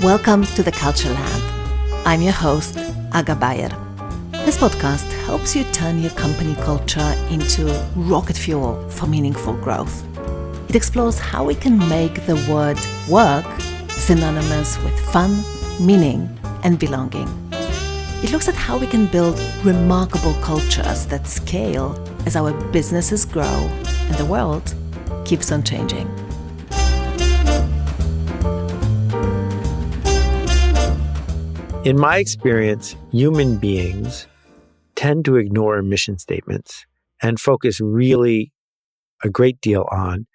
Welcome to the Culture Lab. I'm your host, Aga Bayer. This podcast helps you turn your company culture into rocket fuel for meaningful growth. It explores how we can make the word work synonymous with fun, meaning, and belonging. It looks at how we can build remarkable cultures that scale as our businesses grow and the world keeps on changing. In my experience, human beings tend to ignore mission statements and focus really a great deal on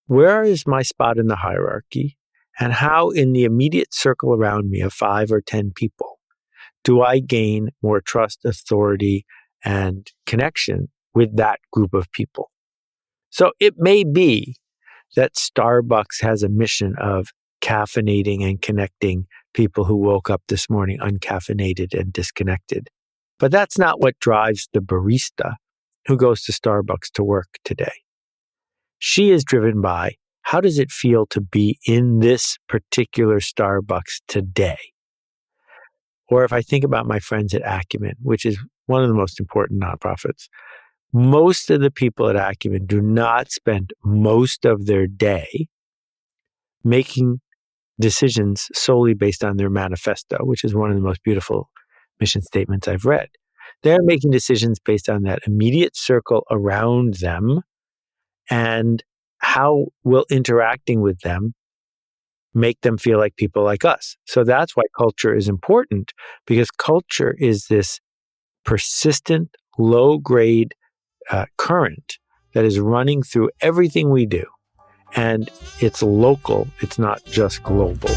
where is my spot in the hierarchy and how in the immediate circle around me of 5 or 10 people do I gain more trust, authority, and connection with that group of people. So it may be that Starbucks has a mission of caffeinating and connecting people who woke up this morning uncaffeinated and disconnected. But that's not what drives the barista who goes to Starbucks to work today. She is driven by, how does it feel to be in this particular Starbucks today? Or if I think about my friends at Acumen, which is one of the most important nonprofits, most of the people at Acumen do not spend most of their day making decisions solely based on their manifesto, which is one of the most beautiful mission statements I've read. They're making decisions based on that immediate circle around them and how will interacting with them make them feel like people like us. So that's why culture is important, because culture is this persistent, low-grade current that is running through everything we do. And it's local, it's not just global.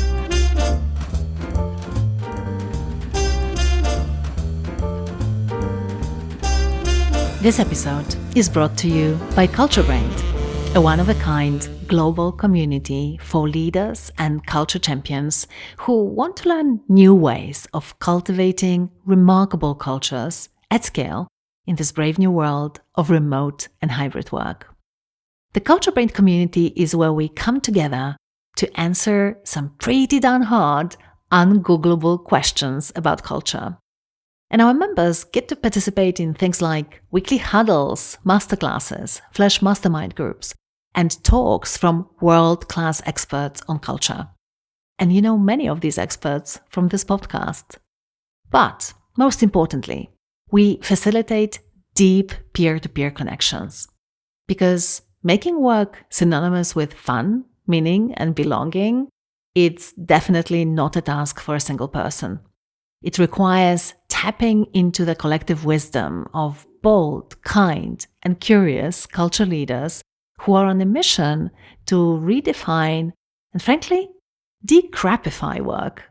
This episode is brought to you by CultureBrained, a one-of-a-kind global community for leaders and culture champions who want to learn new ways of cultivating remarkable cultures at scale in this brave new world of remote and hybrid work. The CultureBrained community is where we come together to answer some pretty darn hard, ungoogleable questions about culture. And our members get to participate in things like weekly huddles, masterclasses, flash mastermind groups, and talks from world-class experts on culture. And you know many of these experts from this podcast. But most importantly, we facilitate deep peer-to-peer connections. Because making work synonymous with fun, meaning, and belonging, it's definitely not a task for a single person. It requires tapping into the collective wisdom of bold, kind, and curious culture leaders who are on a mission to redefine and, frankly, decrapify work.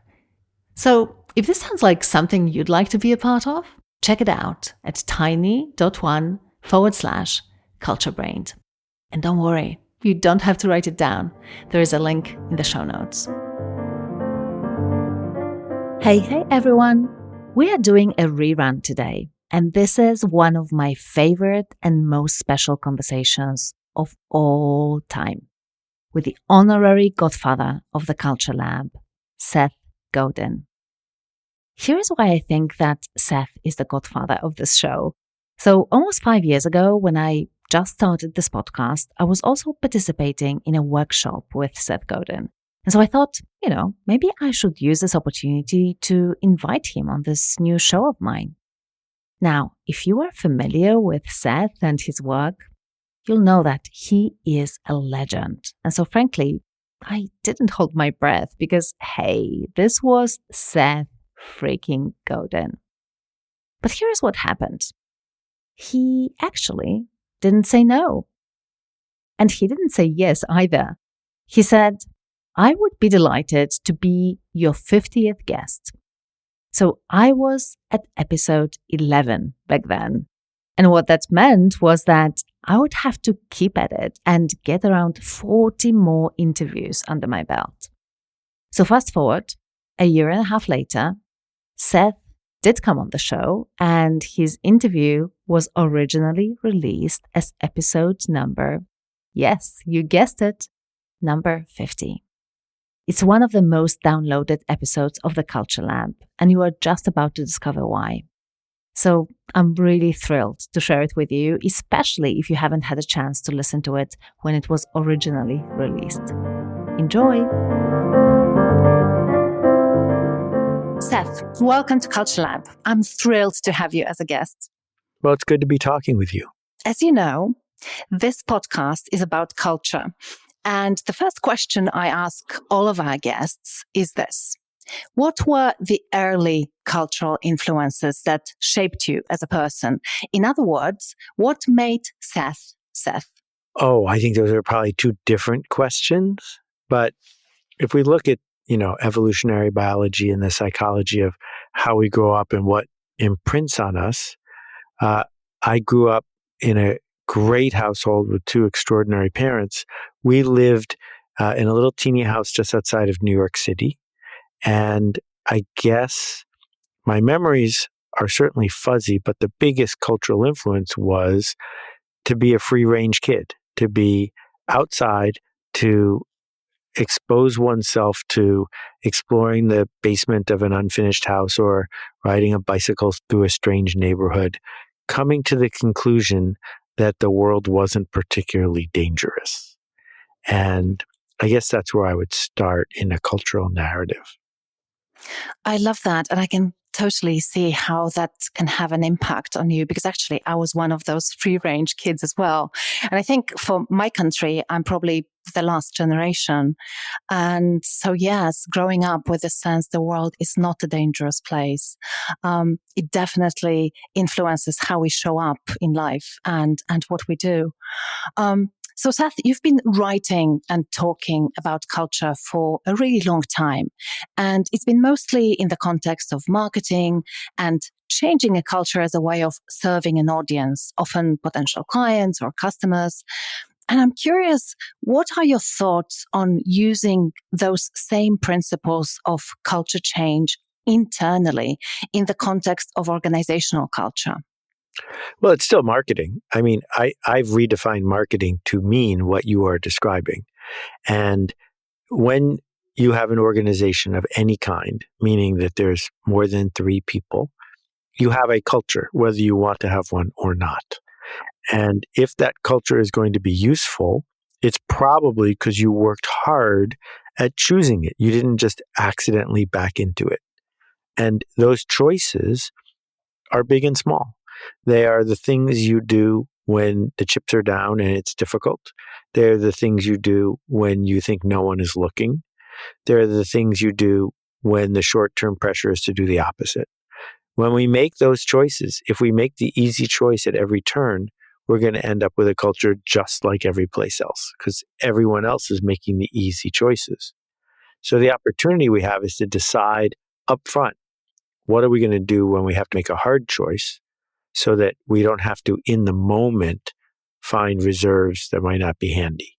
So, if this sounds like something you'd like to be a part of, check it out at tiny.one/CultureBrained. And don't worry, you don't have to write it down. There is a link in the show notes. Hey everyone! We are doing a rerun today, and this is one of my favorite and most special conversations of all time with the honorary godfather of the Culture Lab, Seth Godin. Here's why I think that Seth is the godfather of this show. So almost 5 years ago, when I just started this podcast, I was also participating in a workshop with Seth Godin. And so I thought, maybe I should use this opportunity to invite him on this new show of mine. Now, if you are familiar with Seth and his work, you'll know that he is a legend. And so frankly, I didn't hold my breath because, hey, this was Seth freaking Godin. But here's what happened. He actually didn't say no. And he didn't say yes either. He said, I would be delighted to be your 50th guest. So I was at episode 11 back then. And what that meant was that I would have to keep at it and get around 40 more interviews under my belt. So fast forward, a year and a half later, Seth did come on the show, and his interview was originally released as episode number, yes, you guessed it, number 50. It's one of the most downloaded episodes of the Culture Lab, and you are just about to discover why. So I'm really thrilled to share it with you, especially if you haven't had a chance to listen to it when it was originally released. Enjoy! Seth, welcome to Culture Lab. I'm thrilled to have you as a guest. Well, it's good to be talking with you. As you know, this podcast is about culture. And the first question I ask all of our guests is this. What were the early cultural influences that shaped you as a person? In other words, what made Seth Seth? Oh, I think those are probably two different questions. But if we look at, evolutionary biology and the psychology of how we grow up and what imprints on us, I grew up in a great household with two extraordinary parents. We lived in a little teeny house just outside of New York City. And I guess my memories are certainly fuzzy, but the biggest cultural influence was to be a free-range kid, to be outside, to expose oneself to exploring the basement of an unfinished house or riding a bicycle through a strange neighborhood, coming to the conclusion that the world wasn't particularly dangerous. And I guess that's where I would start in a cultural narrative. I love that. And I can totally see how that can have an impact on you, because actually I was one of those free range kids as well. And I think for my country, I'm probably the last generation. And so, yes, growing up with the sense the world is not a dangerous place, it definitely influences how we show up in life and what we do. So, Seth, you've been writing and talking about culture for a really long time, and it's been mostly in the context of marketing and changing a culture as a way of serving an audience, often potential clients or customers. And I'm curious, what are your thoughts on using those same principles of culture change internally in the context of organizational culture? Well, it's still marketing. I mean, I've redefined marketing to mean what you are describing. And when you have an organization of any kind, meaning that there's more than 3 people, you have a culture, whether you want to have one or not. And if that culture is going to be useful, it's probably because you worked hard at choosing it. You didn't just accidentally back into it. And those choices are big and small. They are the things you do when the chips are down and it's difficult. They're the things you do when you think no one is looking. They're the things you do when the short-term pressure is to do the opposite. When we make those choices, if we make the easy choice at every turn, we're going to end up with a culture just like every place else because everyone else is making the easy choices. So the opportunity we have is to decide up front, what are we going to do when we have to make a hard choice so that we don't have to, in the moment, find reserves that might not be handy.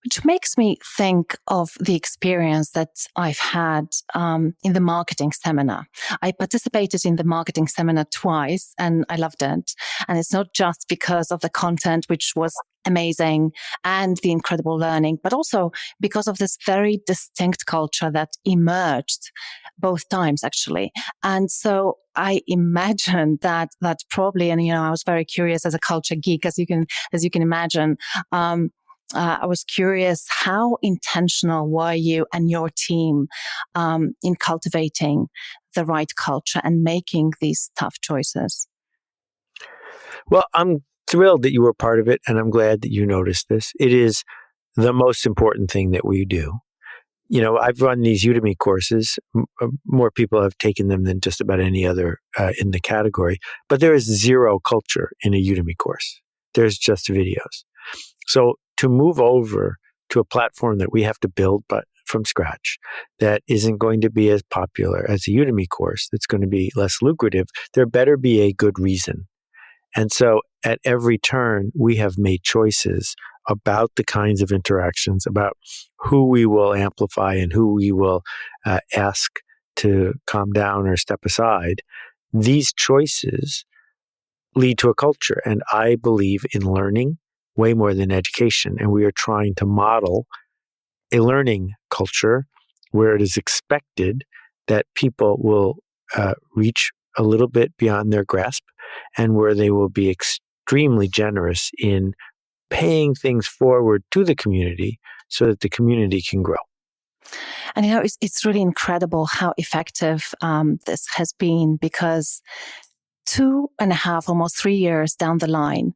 Which makes me think of the experience that I've had in the marketing seminar. I participated in the marketing seminar twice and I loved it. And it's not just because of the content, which was amazing, and the incredible learning, but also because of this very distinct culture that emerged both times, actually. And so I imagine that probably, and I was very curious as a culture geek, as you can imagine. I was curious, how intentional were you and your team in cultivating the right culture and making these tough choices? Well, I'm thrilled that you were part of it, and I'm glad that you noticed this. It is the most important thing that we do. I've run these Udemy courses. More people have taken them than just about any other in the category. But there is zero culture in a Udemy course. There's just videos. So to move over to a platform that we have to build but from scratch, that isn't going to be as popular as a Udemy course, that's going to be less lucrative, there better be a good reason. And so at every turn, we have made choices about the kinds of interactions, about who we will amplify and who we will ask to calm down or step aside. These choices lead to a culture. And I believe in learning way more than education. And we are trying to model a learning culture where it is expected that people will reach a little bit beyond their grasp, and where they will be extremely generous in paying things forward to the community so that the community can grow. And it's really incredible how effective this has been, because 2.5, almost 3 years down the line,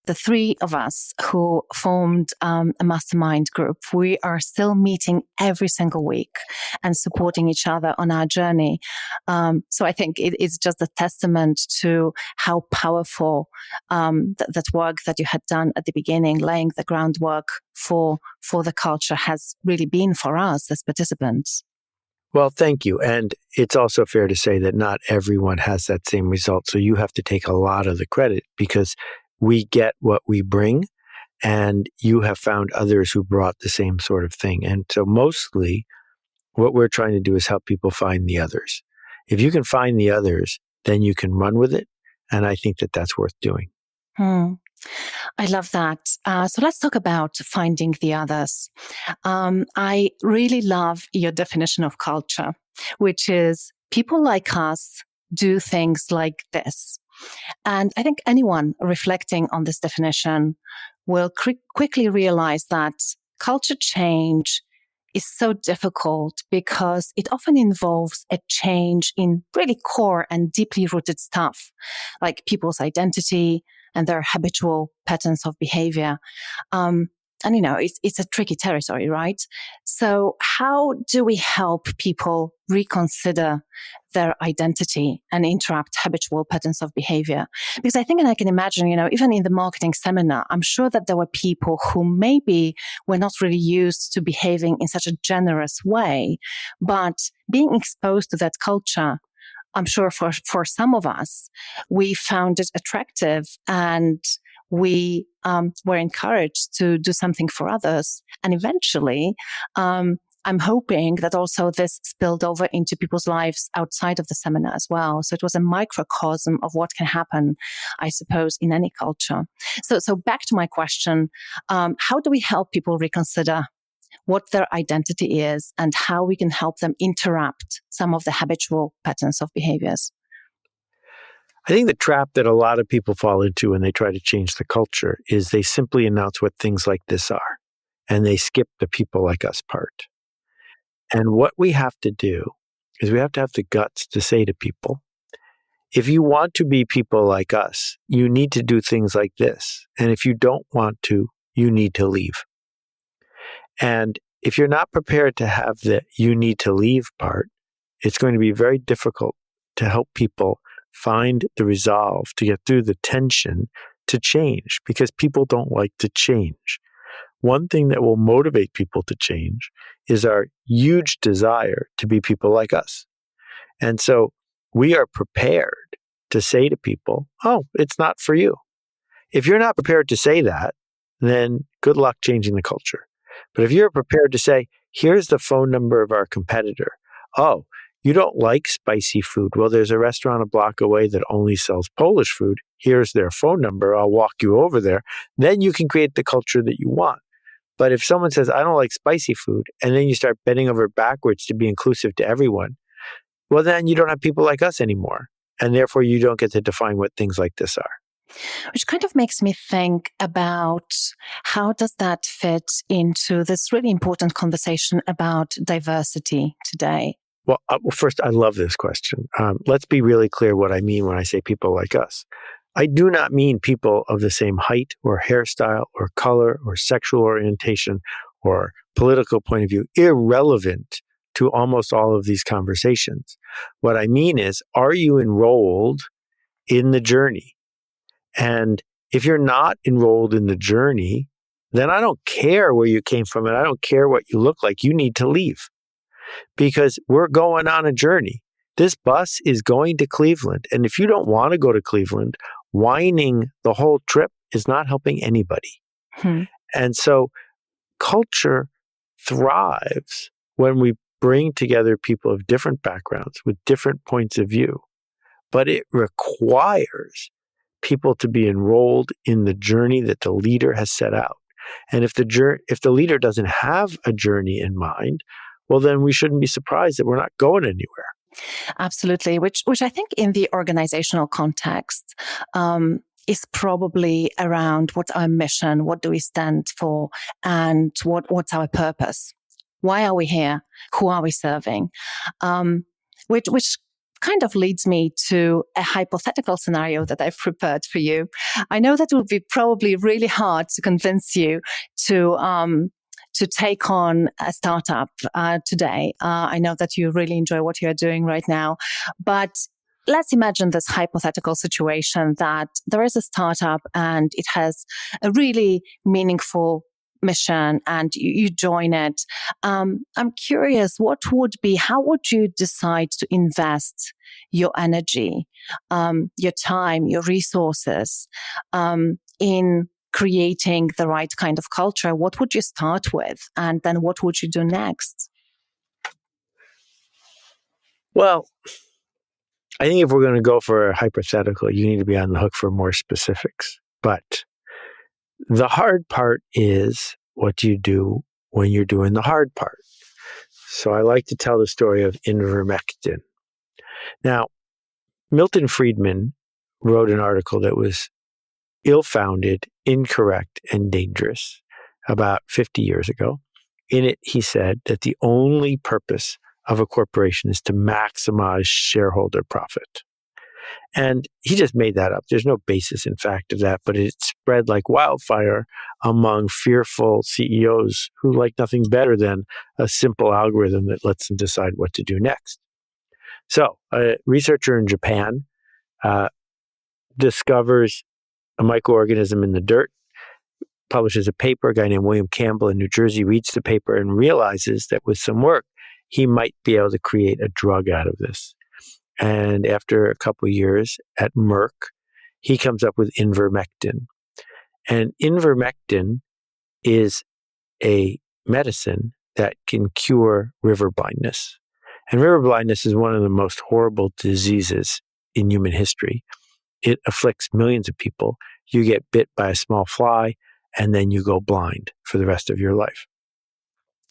the three of us who formed a mastermind group, we are still meeting every single week and supporting each other on our journey. So I think it's just a testament to how powerful that work that you had done at the beginning, laying the groundwork for the culture, has really been for us as participants. Well, thank you. And it's also fair to say that not everyone has that same result. So you have to take a lot of the credit, because we get what we bring, and you have found others who brought the same sort of thing. And so mostly what we're trying to do is help people find the others. If you can find the others, then you can run with it. And I think that that's worth doing. I love that. So let's talk about finding the others. I really love your definition of culture, which is people like us do things like this. And I think anyone reflecting on this definition will quickly realize that culture change is so difficult because it often involves a change in really core and deeply rooted stuff, like people's identity and their habitual patterns of behavior. And it's a tricky territory, right? So how do we help people reconsider their identity and interrupt habitual patterns of behavior? Because I think, and I can imagine, even in the marketing seminar, I'm sure that there were people who maybe were not really used to behaving in such a generous way, but being exposed to that culture, I'm sure for some of us, we found it attractive, and we were encouraged to do something for others. And eventually, I'm hoping that also this spilled over into people's lives outside of the seminar as well. So it was a microcosm of what can happen, I suppose, in any culture. So back to my question, how do we help people reconsider what their identity is and how we can help them interrupt some of the habitual patterns of behaviors? I think the trap that a lot of people fall into when they try to change the culture is they simply announce what things like this are, and they skip the people like us part. And what we have to do is we have to have the guts to say to people, if you want to be people like us, you need to do things like this. And if you don't want to, you need to leave. And if you're not prepared to have the you need to leave part, it's going to be very difficult to help people find the resolve to get through the tension to change, because people don't like to change. One thing that will motivate people to change is our huge desire to be people like us. And so we are prepared to say to people, oh, it's not for you. If you're not prepared to say that, then good luck changing the culture. But if you're prepared to say, here's the phone number of our competitor. Oh, you don't like spicy food. Well, there's a restaurant a block away that only sells Polish food. Here's their phone number. I'll walk you over there. Then you can create the culture that you want. But if someone says, I don't like spicy food, and then you start bending over backwards to be inclusive to everyone, well, then you don't have people like us anymore. And therefore, you don't get to define what things like this are. Which kind of makes me think about how does that fit into this really important conversation about diversity today? Well, first, I love this question. Let's be really clear what I mean when I say people like us. I do not mean people of the same height or hairstyle or color or sexual orientation or political point of view, irrelevant to almost all of these conversations. What I mean is, are you enrolled in the journey? And if you're not enrolled in the journey, then I don't care where you came from and I don't care what you look like. You need to leave, because we're going on a journey. This bus is going to Cleveland. And if you don't want to go to Cleveland, whining the whole trip is not helping anybody. And so culture thrives when we bring together people of different backgrounds with different points of view. But it requires people to be enrolled in the journey that the leader has set out. And if the leader doesn't have a journey in mind, well, then we shouldn't be surprised that we're not going anywhere. Absolutely, which I think in the organizational context is probably around what's our mission, what do we stand for, and what's our purpose? Why are we here? Who are we serving? Which kind of leads me to a hypothetical scenario that I've prepared for you. I know that it would be probably really hard to convince you to take on a startup today. I know that you really enjoy what you're doing right now, but let's imagine this hypothetical situation that there is a startup and it has a really meaningful mission and you join it. I'm curious, how would you decide to invest your energy, your time, your resources in creating the right kind of culture? What would you start with? And then what would you do next? Well, I think if we're going to go for a hypothetical, you need to be on the hook for more specifics. But the hard part is, what do you do when you're doing the hard part? So I like to tell the story of ivermectin. Now, Milton Friedman wrote an article that was ill-founded, incorrect, and dangerous about 50 years ago. In it, he said that the only purpose of a corporation is to maximize shareholder profit. And he just made that up. There's no basis in fact of that, but it spread like wildfire among fearful CEOs who like nothing better than a simple algorithm that lets them decide what to do next. So a researcher in Japan discovers a microorganism in the dirt, publishes a paper. A guy named William Campbell in New Jersey reads the paper and realizes that with some work, he might be able to create a drug out of this. And after a couple of years at Merck, he comes up with ivermectin. And ivermectin is a medicine that can cure river blindness. And river blindness is one of the most horrible diseases in human history. It afflicts millions of people. You get bit by a small fly, and then you go blind for the rest of your life.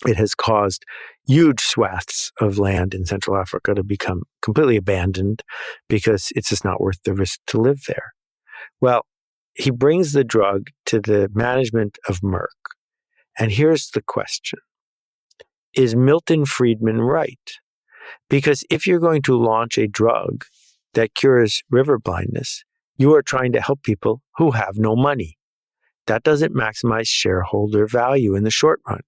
It has caused huge swaths of land in Central Africa to become completely abandoned because it's just not worth the risk to live there. Well, he brings the drug to the management of Merck. And here's the question. Is Milton Friedman right? Because if you're going to launch a drug that cures river blindness, you are trying to help people who have no money. That doesn't maximize shareholder value in the short run.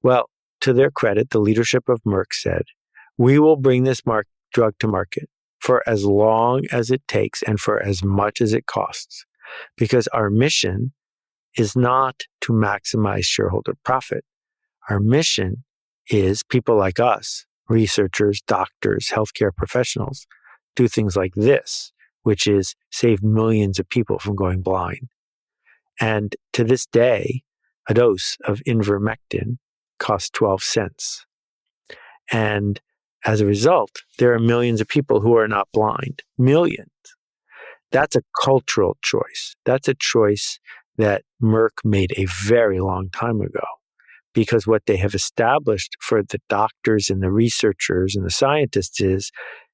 Well, to their credit, the leadership of Merck said, we will bring this drug to market for as long as it takes and for as much as it costs, because our mission is not to maximize shareholder profit. Our mission is people like us, researchers, doctors, healthcare professionals, do things like this, which is save millions of people from going blind. And to this day, a dose of ivermectin costs 12 cents. And as a result, there are millions of people who are not blind. Millions. That's a cultural choice. That's a choice that Merck made a very long time ago. Because what they have established for the doctors and the researchers and the scientists is,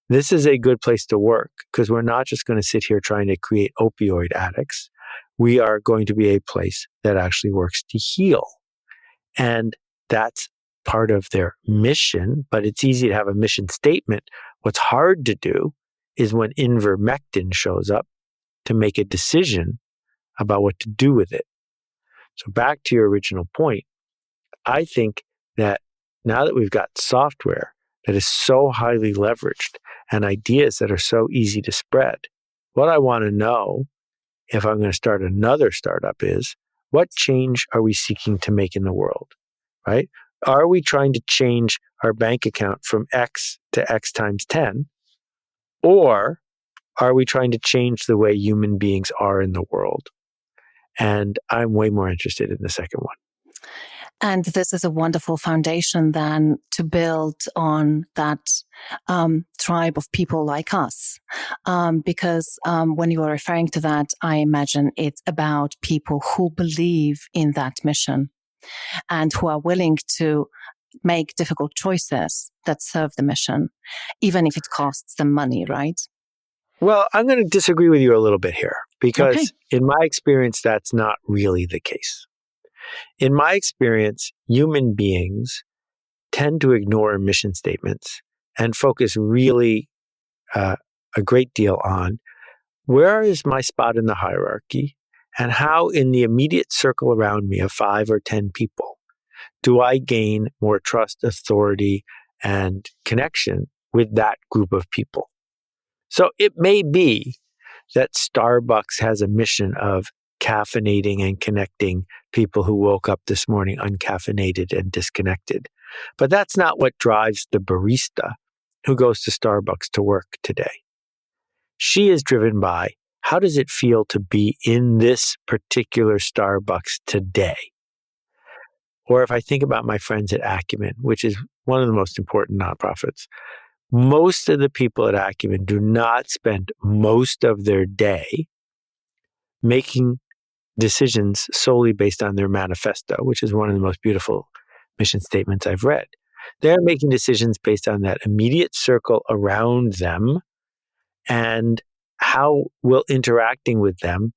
this is a good place to work because we're not just going to sit here trying to create opioid addicts. We are going to be a place that actually works to heal. And that's part of their mission, but it's easy to have a mission statement. What's hard to do is when ivermectin shows up to make a decision about what to do with it. So back to your original point, I think that now that we've got software that is so highly leveraged and ideas that are so easy to spread, what I want to know if I'm going to start another startup is, what change are we seeking to make in the world, right? Are we trying to change our bank account from X to X times 10? Or are we trying to change the way human beings are in the world? And I'm way more interested in the second one. And this is a wonderful foundation then to build on that tribe of people like us. Because when you are referring to that, I imagine it's about people who believe in that mission and who are willing to make difficult choices that serve the mission, even if it costs them money, right? Well, I'm going to disagree with you a little bit here because Okay. in my experience, that's not really the case. In my experience, human beings tend to ignore mission statements and focus really a great deal on where is my spot in the hierarchy and how in the immediate circle around me of 5 or 10 people do I gain more trust, authority, and connection with that group of people. So it may be that Starbucks has a mission of caffeinating and connecting people who woke up this morning uncaffeinated and disconnected. But that's not what drives the barista who goes to Starbucks to work today. She is driven by how does it feel to be in this particular Starbucks today? Or if I think about my friends at Acumen, which is one of the most important nonprofits, most of the people at Acumen do not spend most of their day making decisions solely based on their manifesto, which is one of the most beautiful mission statements I've read. They're making decisions based on that immediate circle around them and how will interacting with them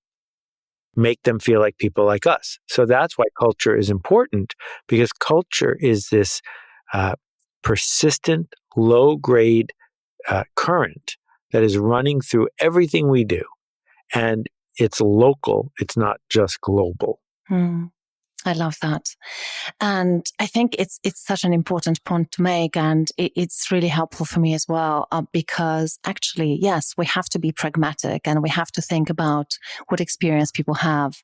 make them feel like people like us. So that's why culture is important, because culture is this persistent, low-grade current that is running through everything we do. And it's local, it's not just global. I love that. And I think it's such an important point to make. And it's really helpful for me as well, because actually, yes, we have to be pragmatic and we have to think about what experience people have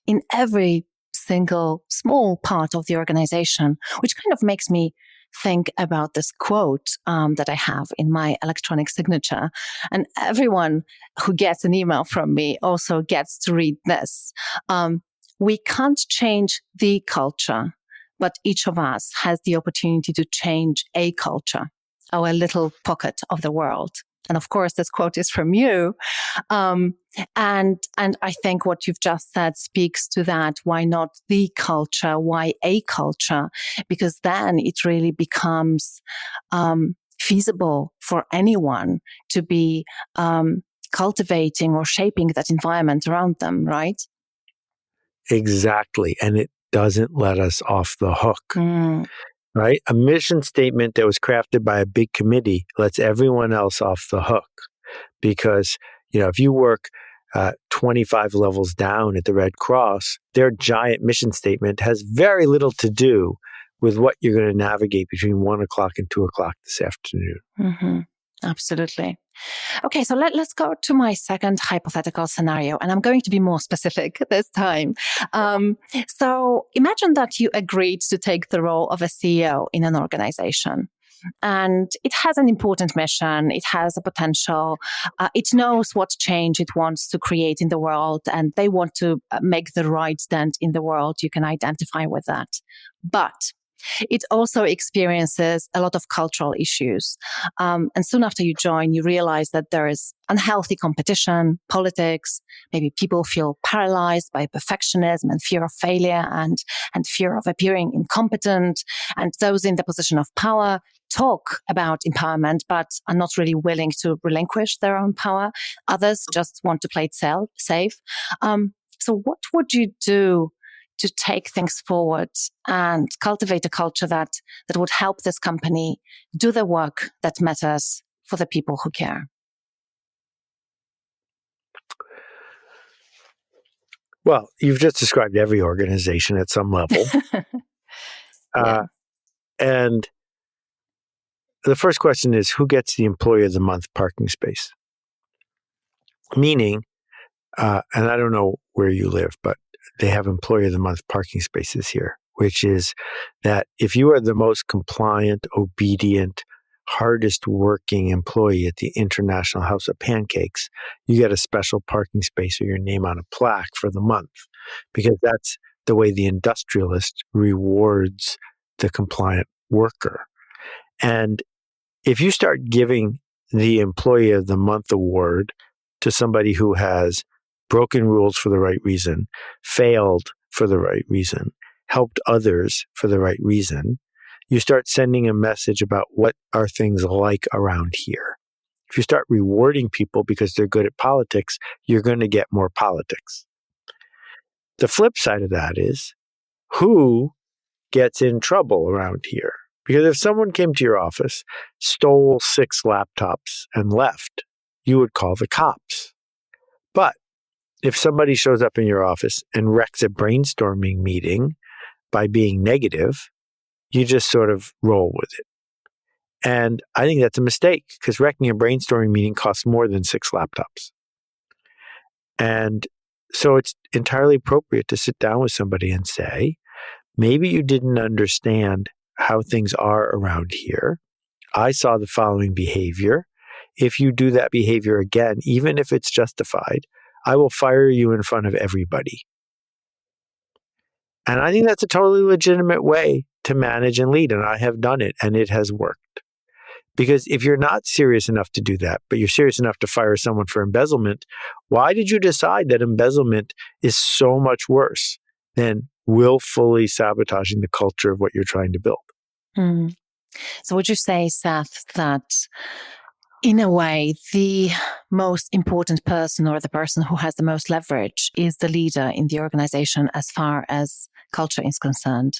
in every single small part of the organization, which kind of makes me think about this quote that I have in my electronic signature. And everyone who gets an email from me also gets to read this. We can't change the culture, but each of us has the opportunity to change a culture, our little pocket of the world. And of course, this quote is from you. And I think what you've just said speaks to that. Why not the culture? Why a culture? Because then it really becomes feasible for anyone to be cultivating or shaping that environment around them, right? Exactly. And it doesn't let us off the hook, right? A mission statement that was crafted by a big committee lets everyone else off the hook because, if you work 25 levels down at the Red Cross, their giant mission statement has very little to do with what you're going to navigate between 1 o'clock and 2 o'clock this afternoon. Mm-hmm. Absolutely. Okay, so let's go to my second hypothetical scenario, and I'm going to be more specific this time. So imagine that you agreed to take the role of a CEO in an organization. And it has an important mission. It has a potential. It knows what change it wants to create in the world, and they want to make the right dent in the world. You can identify with that. But it also experiences a lot of cultural issues. And soon after you join, you realize that there is unhealthy competition, politics, maybe people feel paralyzed by perfectionism and fear of failure and fear of appearing incompetent. And those in the position of power talk about empowerment, but are not really willing to relinquish their own power. Others just want to play it safe. So what would you do to take things forward and cultivate a culture that would help this company do the work that matters for the people who care? Well, you've just described every organization at some level. Yeah. And the first question is, who gets the Employee of the Month parking space? Meaning, and I don't know where you live, but they have Employee of the Month parking spaces here, which is that if you are the most compliant, obedient, hardest working employee at the International House of Pancakes, you get a special parking space or your name on a plaque for the month, because that's the way the industrialist rewards the compliant worker. And if you start giving the Employee of the Month award to somebody who has broken rules for the right reason, failed for the right reason, helped others for the right reason, you start sending a message about what are things like around here. If you start rewarding people because they're good at politics, you're going to get more politics. The flip side of that is who gets in trouble around here? Because if someone came to your office, stole 6 laptops and left, you would call the cops. But if somebody shows up in your office and wrecks a brainstorming meeting by being negative, you just sort of roll with it. And I think that's a mistake because wrecking a brainstorming meeting costs more than 6 laptops. And so it's entirely appropriate to sit down with somebody and say, maybe you didn't understand how things are around here. I saw the following behavior. If you do that behavior again, even if it's justified, I will fire you in front of everybody. And I think that's a totally legitimate way to manage and lead. And I have done it and it has worked. Because if you're not serious enough to do that, but you're serious enough to fire someone for embezzlement, why did you decide that embezzlement is so much worse than willfully sabotaging the culture of what you're trying to build? Mm. So would you say, Seth, that in a way, the most important person or the person who has the most leverage is the leader in the organization as far as culture is concerned?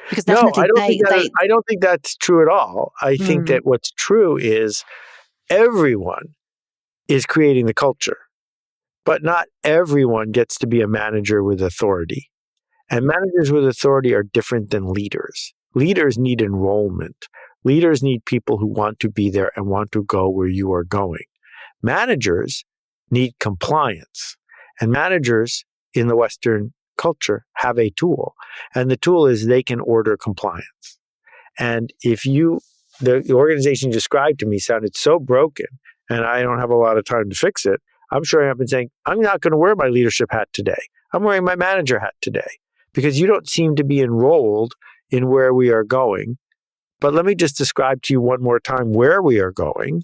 Because No, definitely I don't think that's true at all. I think that what's true is everyone is creating the culture, but not everyone gets to be a manager with authority. And managers with authority are different than leaders. Leaders need enrollment. Leaders need people who want to be there and want to go where you are going. Managers need compliance. And managers in the Western culture have a tool. And the tool is they can order compliance. And if the organization you described to me sounded so broken, and I don't have a lot of time to fix it, I'm sure I've been saying, I'm not going to wear my leadership hat today. I'm wearing my manager hat today because you don't seem to be enrolled in where we are going. But let me just describe to you one more time where we are going,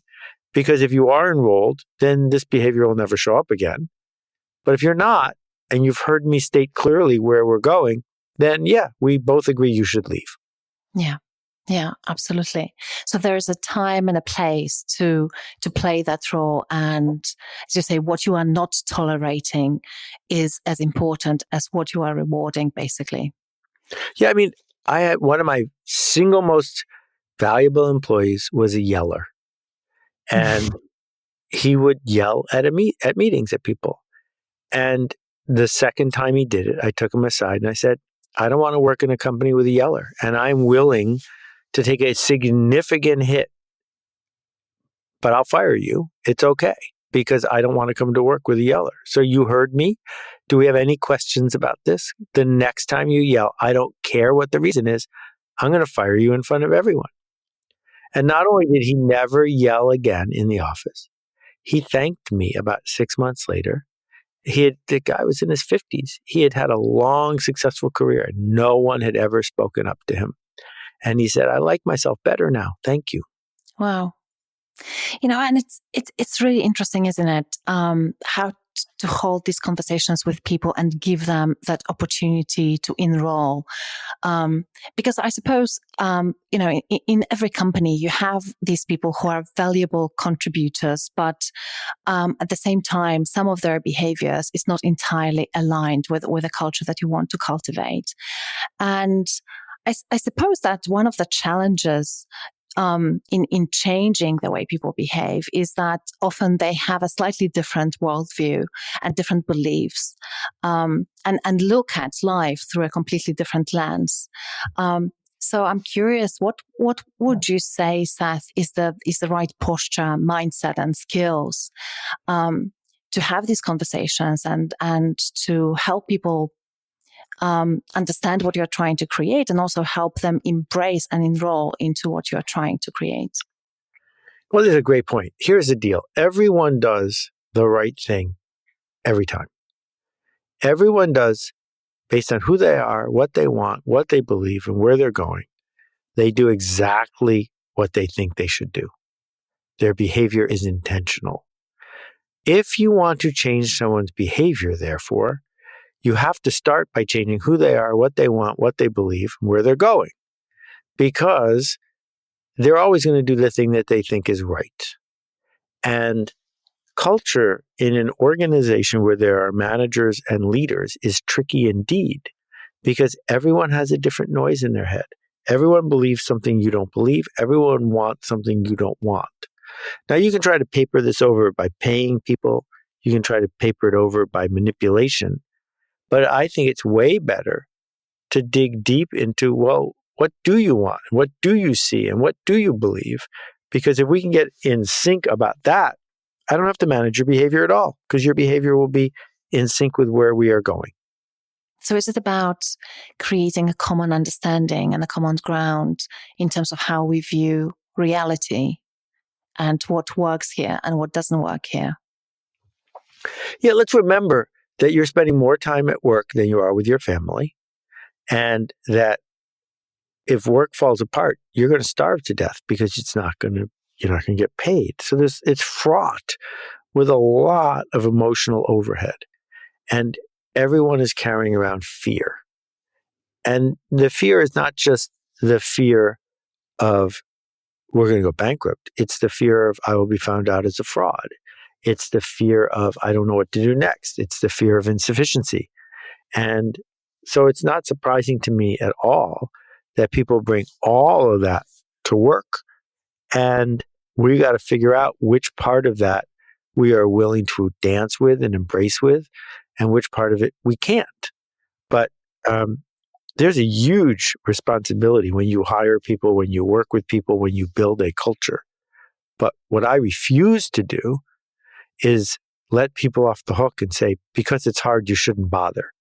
because if you are enrolled, then this behavior will never show up again. But if you're not, and you've heard me state clearly where we're going, then yeah, we both agree you should leave. Yeah, absolutely. So there is a time and a place to play that role. And as you say, what you are not tolerating is as important as what you are rewarding, basically. Yeah, I mean, I had one of my single most valuable employees was a yeller. And he would yell at meetings at people. And the second time he did it, I took him aside and I said, I don't want to work in a company with a yeller. And I'm willing to take a significant hit, but I'll fire you. It's okay because I don't want to come to work with a yeller. So you heard me. Do we have any questions about this? The next time you yell, I don't care what the reason is, I'm going to fire you in front of everyone. And not only did he never yell again in the office, he thanked me about 6 months later. The guy was in his 50s. He had had a long, successful career. No one had ever spoken up to him. And he said, I like myself better now. Thank you. Wow. And it's really interesting, isn't it? How to hold these conversations with people and give them that opportunity to enroll. Because I suppose, in every company, you have these people who are valuable contributors, but at the same time, some of their behaviors is not entirely aligned with the culture that you want to cultivate. And I suppose that one of the challenges in changing the way people behave is that often they have a slightly different worldview and different beliefs, and look at life through a completely different lens. So I'm curious, what would you say, Seth, is the right posture, mindset, and skills to have these conversations and to help people understand what you're trying to create and also help them embrace and enroll into what you're trying to create? Well, there's a great point. Here's the deal. Everyone does the right thing every time. Everyone does based on who they are, what they want, what they believe, and where they're going, they do exactly what they think they should do. Their behavior is intentional. If you want to change someone's behavior, therefore, you have to start by changing who they are, what they want, what they believe, and where they're going. Because they're always going to do the thing that they think is right. And culture in an organization where there are managers and leaders is tricky indeed, because everyone has a different noise in their head. Everyone believes something you don't believe. Everyone wants something you don't want. Now, you can try to paper this over by paying people. You can try to paper it over by manipulation. But I think it's way better to dig deep into, well, what do you want? What do you see? And what do you believe? Because if we can get in sync about that, I don't have to manage your behavior at all, because your behavior will be in sync with where we are going. So is it about creating a common understanding and a common ground in terms of how we view reality and what works here and what doesn't work here? Yeah, let's remember that you're spending more time at work than you are with your family, and that if work falls apart, you're going to starve to death because you're not going to get paid. So it's fraught with a lot of emotional overhead, and everyone is carrying around fear. And the fear is not just the fear of we're going to go bankrupt. It's the fear of I will be found out as a fraud. It's the fear of I don't know what to do next. It's the fear of insufficiency. And so it's not surprising to me at all that people bring all of that to work. And we got to figure out which part of that we are willing to dance with and embrace with, and which part of it we can't. But there's a huge responsibility when you hire people, when you work with people, when you build a culture. But what I refuse to do is let people off the hook and say, because it's hard, you shouldn't bother.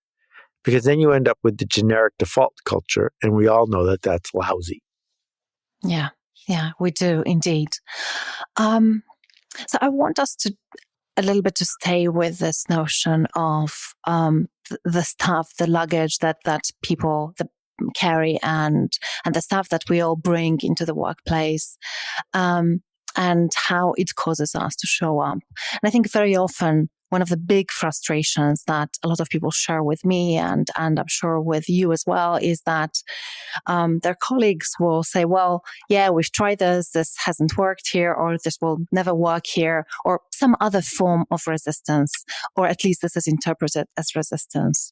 Because then you end up with the generic default culture, and we all know that that's lousy. Yeah, we do indeed. So I want us to a little bit to stay with this notion of the stuff, the luggage that people carry, and the stuff that we all bring into the workplace, and how it causes us to show up. And I think very often one of the big frustrations that a lot of people share with me, and I'm sure with you as well, is that their colleagues will say, well, yeah, we've tried this hasn't worked here, or this will never work here, or some other form of resistance, or at least this is interpreted as resistance.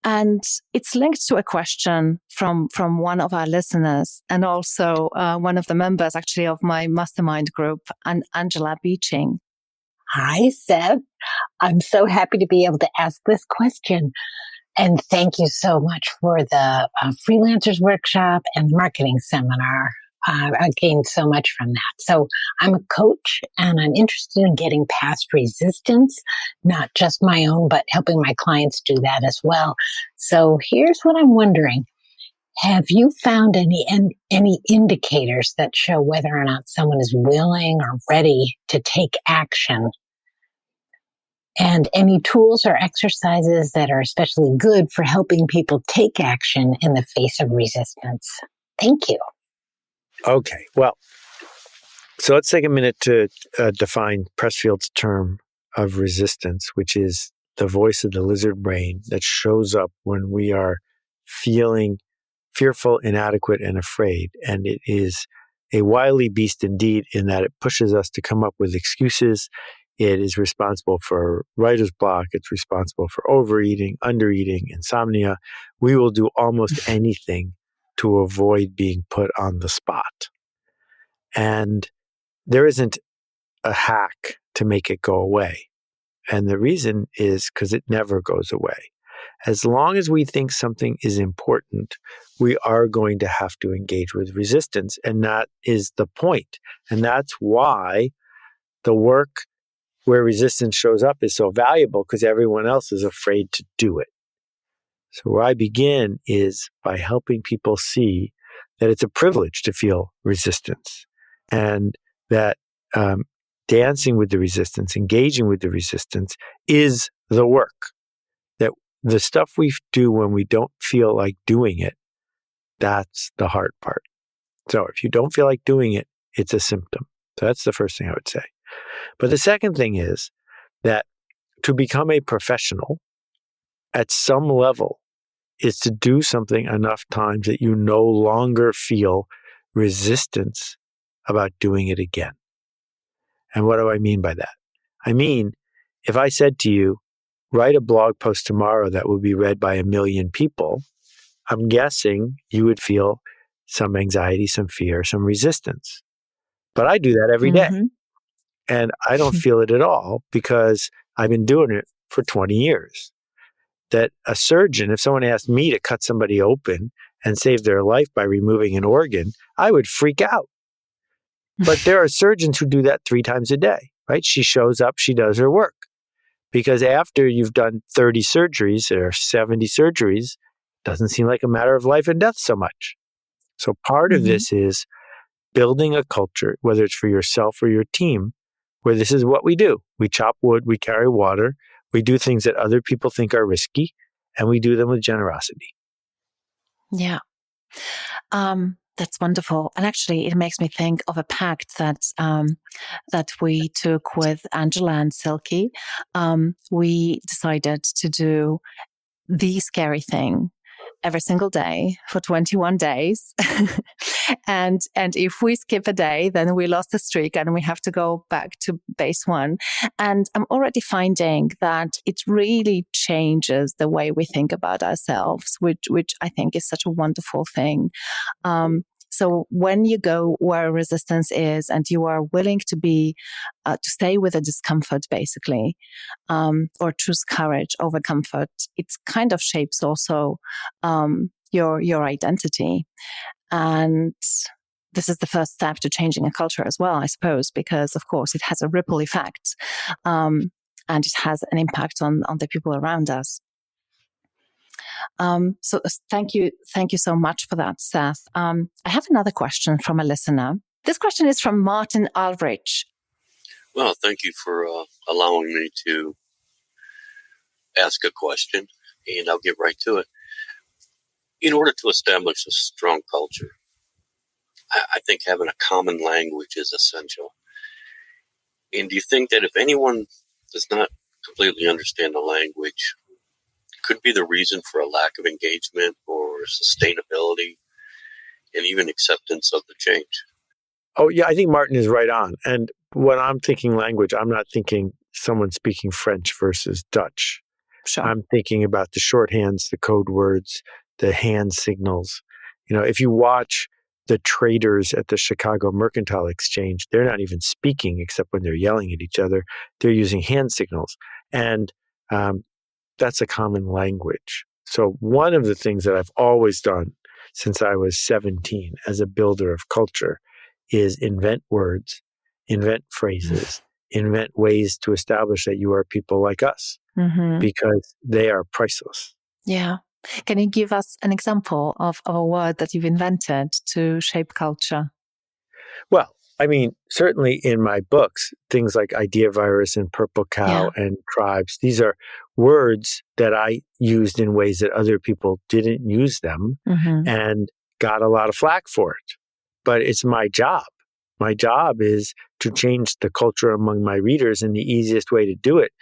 And it's linked to a question from one of our listeners, and also one of the members actually of my mastermind group, Angela Beeching. Hi, Seth. I'm so happy to be able to ask this question. And thank you so much for the freelancers workshop and marketing seminar. I gained so much from that. So I'm a coach, and I'm interested in getting past resistance, not just my own, but helping my clients do that as well. So here's what I'm wondering. Have you found any indicators that show whether or not someone is willing or ready to take action? And any tools or exercises that are especially good for helping people take action in the face of resistance? Thank you. Okay, well, so let's take a minute to define Pressfield's term of resistance, which is the voice of the lizard brain that shows up when we are feeling fearful, inadequate, and afraid. And it is a wily beast indeed, in that it pushes us to come up with excuses. It is responsible for writer's block. It's responsible for overeating, undereating, insomnia. We will do almost anything to avoid being put on the spot. And there isn't a hack to make it go away. And the reason is because it never goes away. As long as we think something is important, we are going to have to engage with resistance. And that is the point. And that's why the work where resistance shows up is so valuable, because everyone else is afraid to do it. So where I begin is by helping people see that it's a privilege to feel resistance, and that dancing with the resistance, engaging with the resistance is the work. the stuff we do when we don't feel like doing it, that's the hard part. So if you don't feel like doing it, it's a symptom. So that's the first thing I would say. But the second thing is that to become a professional at some level is to do something enough times that you no longer feel resistance about doing it again. And what do I mean by that? I mean, if I said to you, write a blog post tomorrow that will be read by 1 million people, I'm guessing you would feel some anxiety, some fear, some resistance. But I do that every day. And I don't feel it at all because I've been doing it for 20 years. That a surgeon, if someone asked me to cut somebody open and save their life by removing an organ, I would freak out. But there are surgeons who do that 3 times a day, right? She shows up, she does her work. Because after you've done 30 surgeries or 70 surgeries, it doesn't seem like a matter of life and death so much. So part of this is building a culture, whether it's for yourself or your team, where this is what we do. We chop wood, we carry water, we do things that other people think are risky, and we do them with generosity. Yeah. That's wonderful. And actually, it makes me think of a pact that we took with Angela and Silky. We decided to do the scary thing every single day for 21 days. and if we skip a day, then we lost the streak and we have to go back to base one. And I'm already finding that it really changes the way we think about ourselves, which I think is such a wonderful thing. So when you go where resistance is and you are willing to be, to stay with the discomfort, basically, or choose courage over comfort, it kind of shapes also your identity. And this is the first step to changing a culture as well, I suppose, because of course it has a ripple effect, and it has an impact on the people around us. So thank you so much for that, Seth. I have another question from a listener. This question is from Martin Ulrich. Well, thank you for allowing me to ask a question, and I'll get right to it. In order to establish a strong culture, I think having a common language is essential. And do you think that if anyone does not completely understand the language, could be the reason for a lack of engagement or sustainability and even acceptance of the change? Oh, yeah, I think Martin is right on. And when I'm thinking language, I'm not thinking someone speaking French versus Dutch. Sure. I'm thinking about the shorthands, the code words, the hand signals. You know, if you watch the traders at the Chicago Mercantile Exchange, they're not even speaking except when they're yelling at each other. They're using hand signals. And that's a common language. So one of the things that I've always done since I was 17 as a builder of culture is invent words, invent phrases, invent ways to establish that you are people like us, because they are priceless. Yeah. Can you give us an example of a word that you've invented to shape culture? Well, I mean, certainly in my books, things like idea virus and purple cow and tribes, these are words that I used in ways that other people didn't use them and got a lot of flack for it. But it's my job. My job is to change the culture among my readers, and the easiest way to do it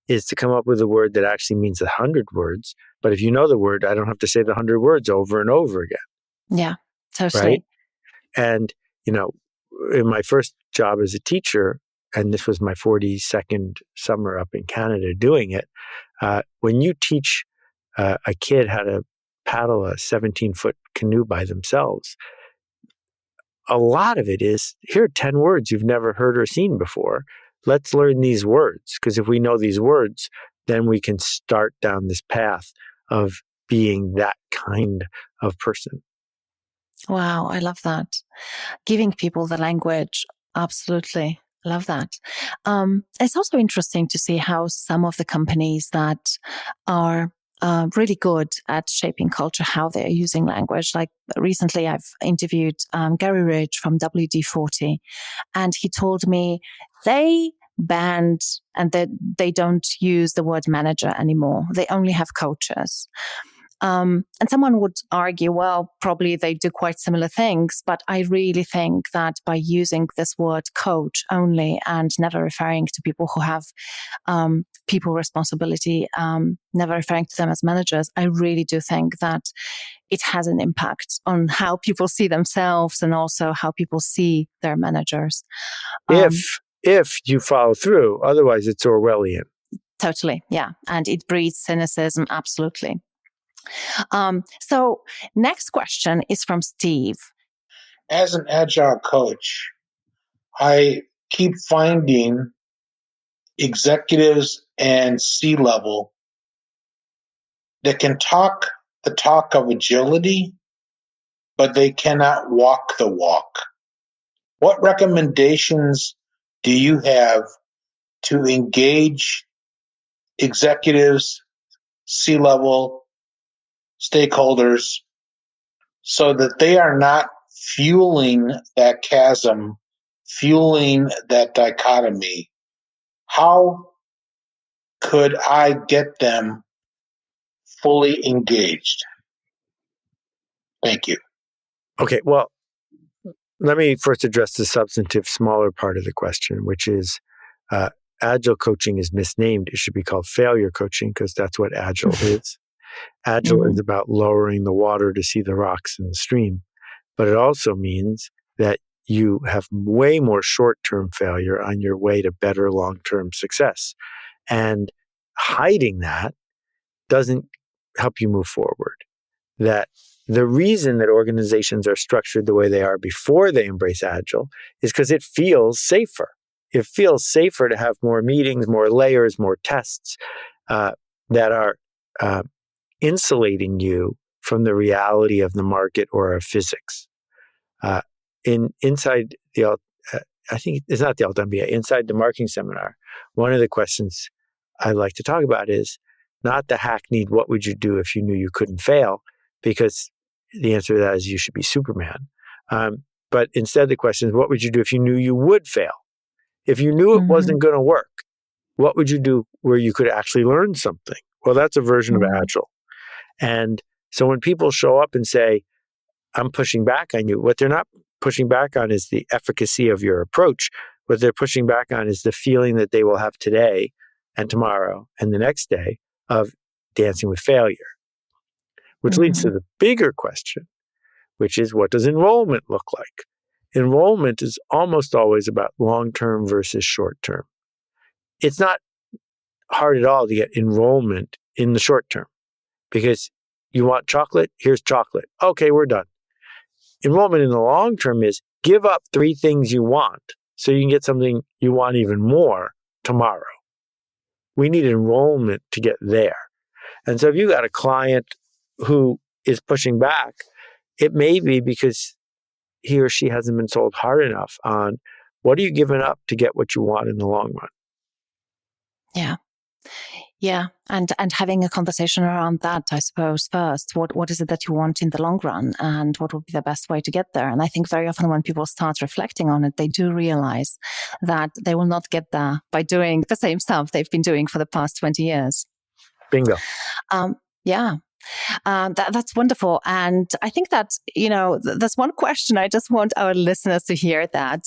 is to come up with a word that actually means 100 words. But if you know the word, I don't have to say the 100 words over and over again. Yeah, totally. Right? And, you know, in my first job as a teacher, and this was my 42nd summer up in Canada doing it, when you teach a kid how to paddle a 17-foot canoe by themselves, a lot of it is, here are 10 words you've never heard or seen before. Let's learn these words, because if we know these words, then we can start down this path of being that kind of person. Wow, I love that. Giving people the language, absolutely. Love that. It's also interesting to see how some of the companies that are really good at shaping culture, how they're using language. Like recently I've interviewed Gary Ridge from WD-40, and he told me they banned, and they don't use the word manager anymore. They only have coaches. And someone would argue, well, probably they do quite similar things, but I really think that by using this word coach only and never referring to people who have people responsibility, never referring to them as managers, I really do think that it has an impact on how people see themselves and also how people see their managers. If you follow through, otherwise it's Orwellian. Totally, yeah. And it breeds cynicism, absolutely. So next question is from Steve. As an agile coach, I keep finding executives and C-level that can talk the talk of agility, but they cannot walk the walk. What recommendations do you have to engage executives, C-level stakeholders, so that they are not fueling that chasm, fueling that dichotomy? How could I get them fully engaged? Thank you. Okay, well, let me first address the substantive, smaller part of the question, which is agile coaching is misnamed. It should be called failure coaching because that's what agile is. Agile is about lowering the water to see the rocks in the stream. But it also means that you have way more short-term failure on your way to better long-term success. And hiding that doesn't help you move forward. That the reason that organizations are structured the way they are before they embrace Agile is because it feels safer. It feels safer to have more meetings, more layers, more tests that are insulating you from the reality of the market or of physics. Inside the, I think it's not the altMBA, inside the marketing seminar, one of the questions I like to talk about is not the hackneyed, what would you do if you knew you couldn't fail? Because the answer to that is you should be Superman. But instead the question is, what would you do if you knew you would fail? If you knew it wasn't going to work, what would you do where you could actually learn something? Well, that's a version of Agile. And so when people show up and say, I'm pushing back on you, what they're not pushing back on is the efficacy of your approach. What they're pushing back on is the feeling that they will have today and tomorrow and the next day of dancing with failure. Which leads to the bigger question, which is, what does enrollment look like? Enrollment is almost always about long-term versus short-term. It's not hard at all to get enrollment in the short term because you want chocolate, here's chocolate. Okay, we're done. Enrollment in the long term is give up 3 things you want so you can get something you want even more tomorrow. We need enrollment to get there. And so if you got a client who is pushing back, it may be because he or she hasn't been sold hard enough on what are you giving up to get what you want in the long run. Yeah. Yeah. And having a conversation around that, I suppose, first, what is it that you want in the long run and what would be the best way to get there? And I think very often when people start reflecting on it, they do realize that they will not get there by doing the same stuff they've been doing for the past 20 years. Bingo. Yeah. That's wonderful. And I think that, there's one question I just want our listeners to hear that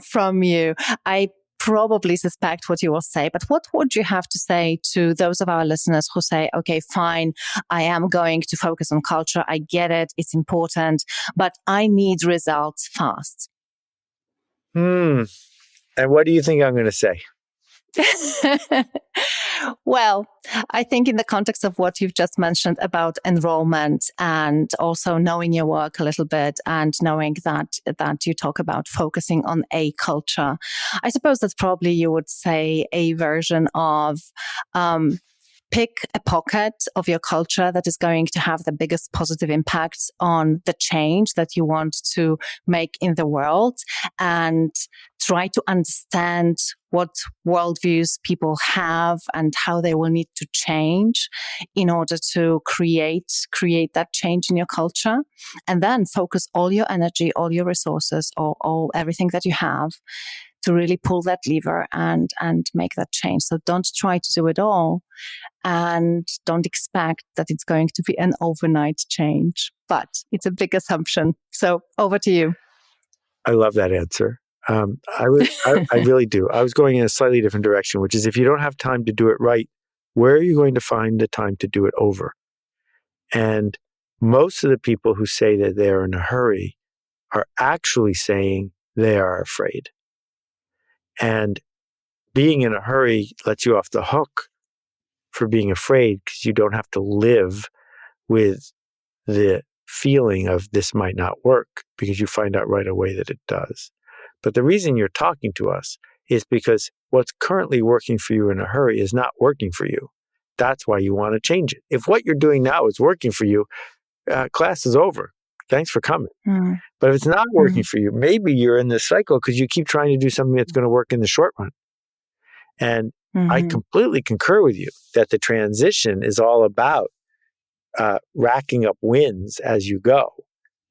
from you. I probably suspect what you will say, but what would you have to say to those of our listeners who say, okay, fine, I am going to focus on culture. I get it. It's important, but I need results fast. And what do you think I'm going to say? Well, I think in the context of what you've just mentioned about enrollment and also knowing your work a little bit and knowing that you talk about focusing on a culture, I suppose that probably you would say a version of pick a pocket of your culture that is going to have the biggest positive impact on the change that you want to make in the world and try to understand what worldviews people have and how they will need to change in order to create that change in your culture. And then focus all your energy, all your resources, or all everything that you have to really pull that lever and make that change. So don't try to do it all, and don't expect that it's going to be an overnight change, but it's a big assumption. So over to you. I love that answer. I really do. I was going in a slightly different direction, which is if you don't have time to do it right, where are you going to find the time to do it over? And most of the people who say that they're in a hurry are actually saying they are afraid. And being in a hurry lets you off the hook for being afraid, because you don't have to live with the feeling of this might not work, because you find out right away that it does. But the reason you're talking to us is because what's currently working for you in a hurry is not working for you. That's why you want to change it. If what you're doing now is working for you, class is over. Thanks for coming. Mm. But if it's not working for you, maybe you're in this cycle because you keep trying to do something that's going to work in the short run. And I completely concur with you that the transition is all about racking up wins as you go.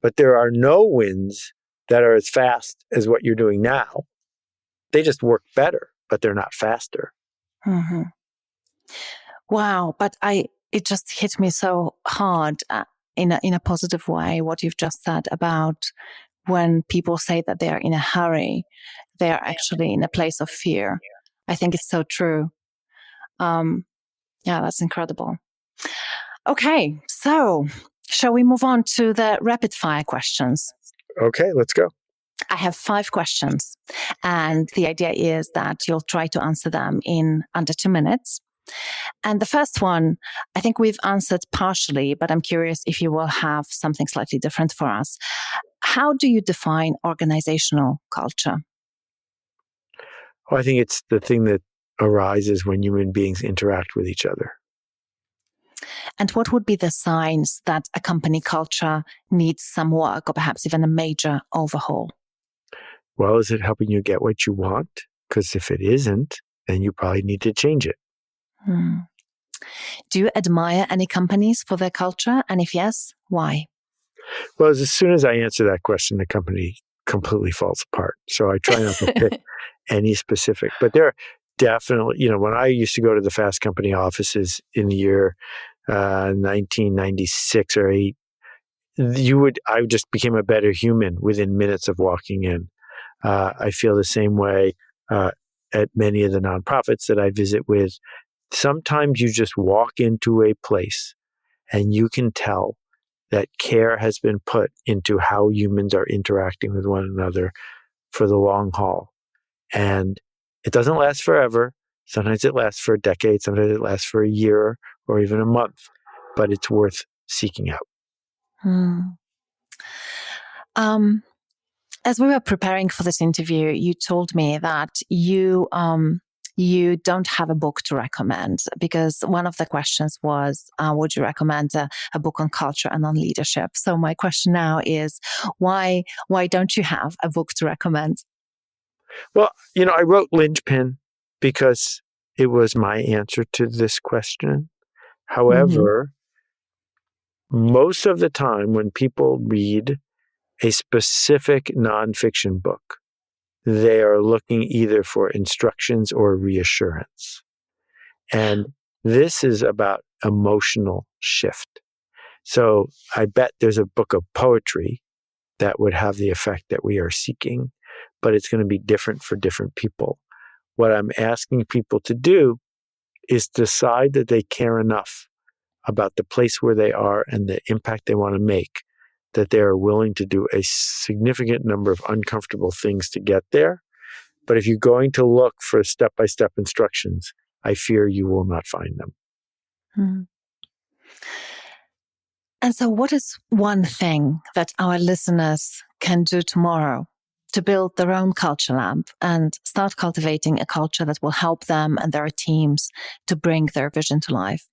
But there are no wins that are as fast as what you're doing now. They just work better, but they're not faster. Mm-hmm. Wow. But it just hit me so hard in a positive way, what you've just said about when people say that they are in a hurry, they are actually in a place of fear. I think it's so true. Yeah, that's incredible. Okay, so shall we move on to the rapid fire questions? Okay, let's go. I have 5 questions, and the idea is that you'll try to answer them in under 2 minutes. And the first one, I think we've answered partially, but I'm curious if you will have something slightly different for us. How do you define organizational culture? Well, I think it's the thing that arises when human beings interact with each other. And what would be the signs that a company culture needs some work, or perhaps even a major overhaul? Well, is it helping you get what you want? Because if it isn't, then you probably need to change it. Do you admire any companies for their culture? And if yes, why? Well, as soon as I answer that question, the company completely falls apart. So I try not to pick any specific. But there are definitely, when I used to go to the Fast Company offices in the year 1996 or 8, I just became a better human within minutes of walking in. I feel the same way at many of the nonprofits that I visit with. Sometimes you just walk into a place and you can tell that care has been put into how humans are interacting with one another for the long haul. And it doesn't last forever. Sometimes it lasts for a decade. Sometimes it lasts for a year or even a month. But it's worth seeking out. As we were preparing for this interview, you told me that you don't have a book to recommend, because one of the questions was, would you recommend a book on culture and on leadership? So my question now is, why don't you have a book to recommend? Well, I wrote Linchpin because it was my answer to this question. However, most of the time when people read a specific nonfiction book, they are looking either for instructions or reassurance. And this is about emotional shift. So I bet there's a book of poetry that would have the effect that we are seeking, but it's going to be different for different people. What I'm asking people to do is decide that they care enough about the place where they are and the impact they want to make, that they are willing to do a significant number of uncomfortable things to get there. But if you're going to look for step-by-step instructions, I fear you will not find them. And so what is one thing that our listeners can do tomorrow to build their own culture lab and start cultivating a culture that will help them and their teams to bring their vision to life?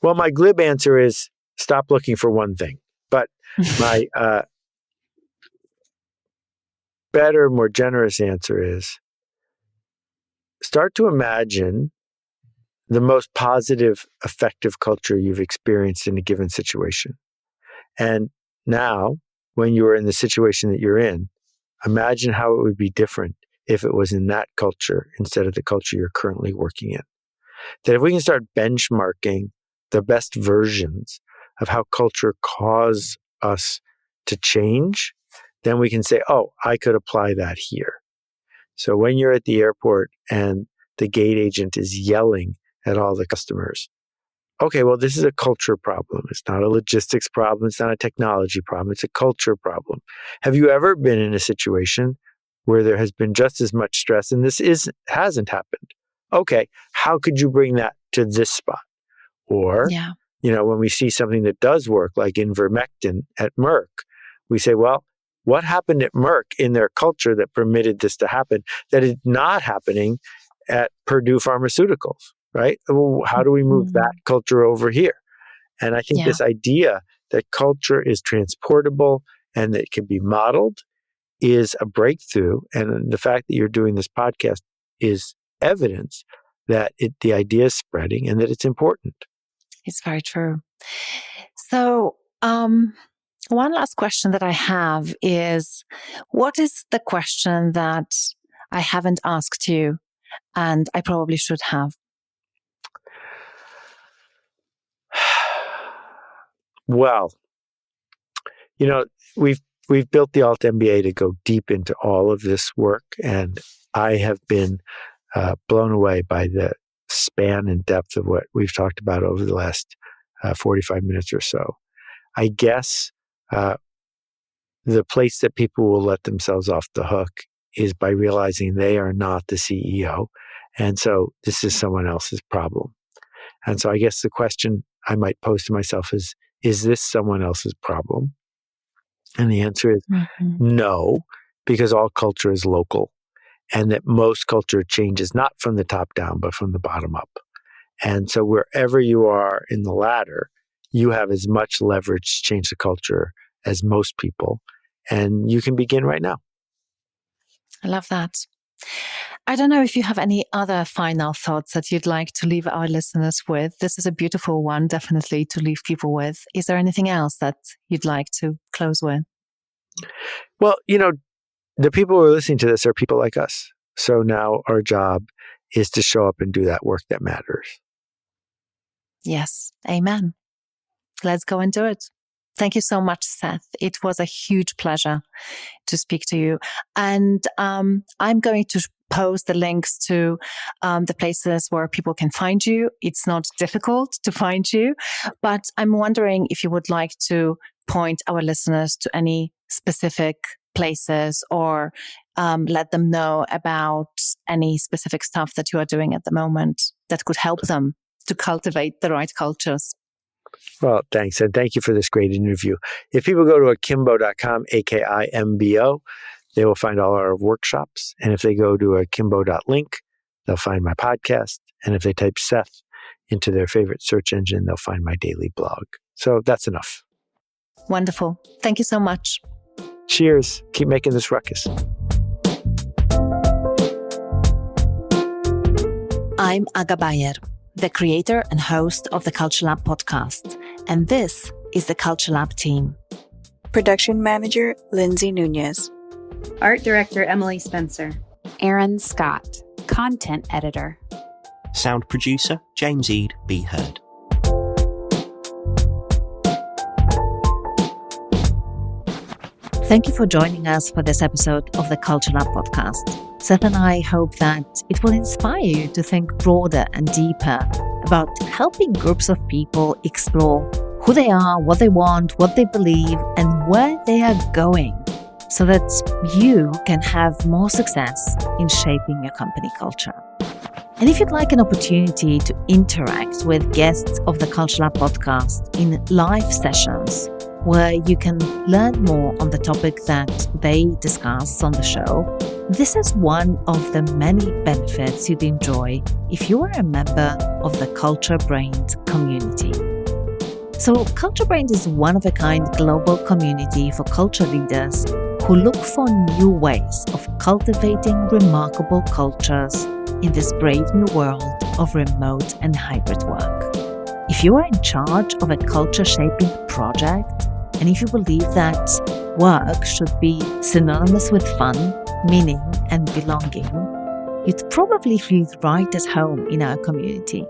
Well, my glib answer is stop looking for one thing. But my better, more generous answer is start to imagine the most positive, effective culture you've experienced in a given situation. And now, when you're in the situation that you're in, Imagine how it would be different if it was in that culture instead of the culture you're currently working in. That if we can start benchmarking the best versions of how culture cause us to change, then we can say, oh, I could apply that here. So when you're at the airport and the gate agent is yelling at all the customers, okay, well, this is a culture problem. It's not a logistics problem. It's not a technology problem. It's a culture problem. Have you ever been in a situation where there has been just as much stress and hasn't happened? Okay, how could you bring that to this spot? Or, when we see something that does work, like ivermectin at Merck, we say, well, what happened at Merck in their culture that permitted this to happen that is not happening at Purdue Pharmaceuticals, right? How do we move that culture over here? And I think this idea that culture is transportable and that it can be modeled is a breakthrough. And the fact that you're doing this podcast is evidence that the idea is spreading and that it's important. It's very true. So, one last question that I have is, what is the question that I haven't asked you and I probably should have? Well, we've built the altMBA to go deep into all of this work, and I have been blown away by the span and depth of what we've talked about over the last 45 minutes or so. I guess the place that people will let themselves off the hook is by realizing they are not the CEO. And so this is someone else's problem. And so I guess the question I might pose to myself is this someone else's problem? And the answer is no, because all culture is local, and that most culture changes not from the top down, but from the bottom up. And so wherever you are in the ladder, you have as much leverage to change the culture as most people. And you can begin right now. I love that. I don't know if you have any other final thoughts that you'd like to leave our listeners with. This is a beautiful one, definitely, to leave people with. Is there anything else that you'd like to close with? Well, the people who are listening to this are people like us. So now our job is to show up and do that work that matters. Yes. Amen. Let's go and do it. Thank you so much, Seth. It was a huge pleasure to speak to you. And I'm going to post the links to the places where people can find you. It's not difficult to find you, but I'm wondering if you would like to point our listeners to any specific places or let them know about any specific stuff that you are doing at the moment that could help them to cultivate the right cultures. Well, thanks. And thank you for this great interview. If people go to akimbo.com, AKIMBO, they will find all our workshops. And if they go to akimbo.link, they'll find my podcast. And if they type Seth into their favorite search engine, they'll find my daily blog. So that's enough. Wonderful. Thank you so much. Cheers. Keep making this ruckus. I'm Aga Bayer, the creator and host of the Culture Lab podcast. And this is the Culture Lab team. Production manager, Lindsay Nunez. Art director, Emily Spencer. Aaron Scott, content editor. Sound producer, James Eade, Be Heard. Thank you for joining us for this episode of the Culture Lab podcast. Seth and I hope that it will inspire you to think broader and deeper about helping groups of people explore who they are, what they want, what they believe, and where they are going, so that you can have more success in shaping your company culture. And if you'd like an opportunity to interact with guests of the Culture Lab podcast in live sessions, where you can learn more on the topic that they discuss on the show, this is one of the many benefits you'd enjoy if you are a member of the CultureBrained community. So CultureBrained is one-of-a-kind global community for culture leaders who look for new ways of cultivating remarkable cultures in this brave new world of remote and hybrid work. If you are in charge of a culture-shaping project, and if you believe that work should be synonymous with fun, meaning, and belonging, you'd probably feel right at home in our community.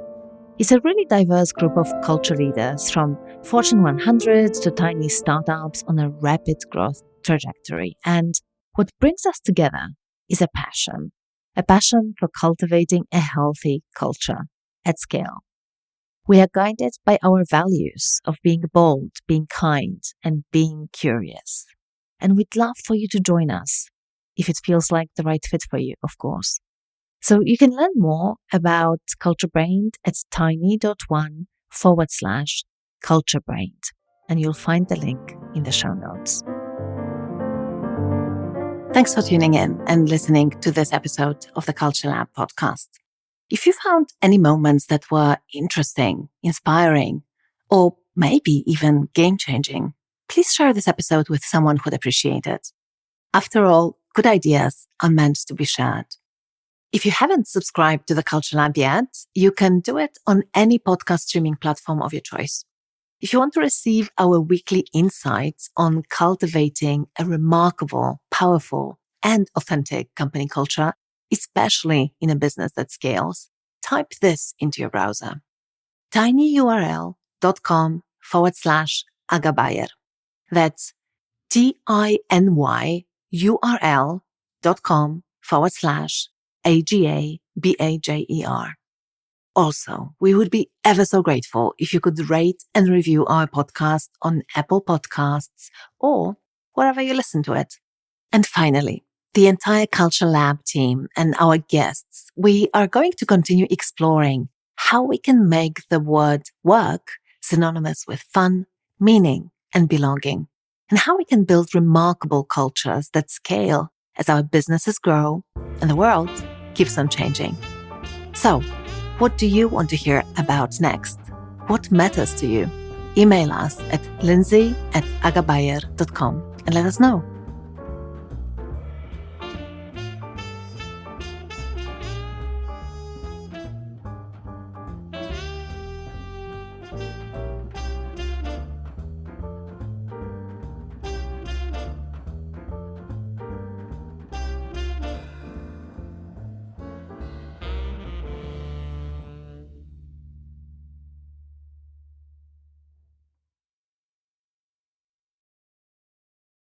It's a really diverse group of culture leaders from Fortune 100 to tiny startups on a rapid growth trajectory. And what brings us together is a passion for cultivating a healthy culture at scale. We are guided by our values of being bold, being kind, and being curious. And we'd love for you to join us, if it feels like the right fit for you, of course. So you can learn more about CultureBrained at tiny.one/CultureBrained, and you'll find the link in the show notes. Thanks for tuning in and listening to this episode of the Culture Lab podcast. If you found any moments that were interesting, inspiring, or maybe even game-changing, please share this episode with someone who'd appreciate it. After all, good ideas are meant to be shared. If you haven't subscribed to the Culture Lab yet, you can do it on any podcast streaming platform of your choice. If you want to receive our weekly insights on cultivating a remarkable, powerful, and authentic company culture, especially in a business that scales, type this into your browser: tinyurl.com/agabayer. That's tinyurl.com/AGABAJER. Also, we would be ever so grateful if you could rate and review our podcast on Apple Podcasts or wherever you listen to it. And finally, the entire Culture Lab team and our guests, we are going to continue exploring how we can make the word work synonymous with fun, meaning, and belonging, and how we can build remarkable cultures that scale as our businesses grow and the world keeps on changing. So, what do you want to hear about next? What matters to you? Email us at lindsay@agabayer.com and let us know.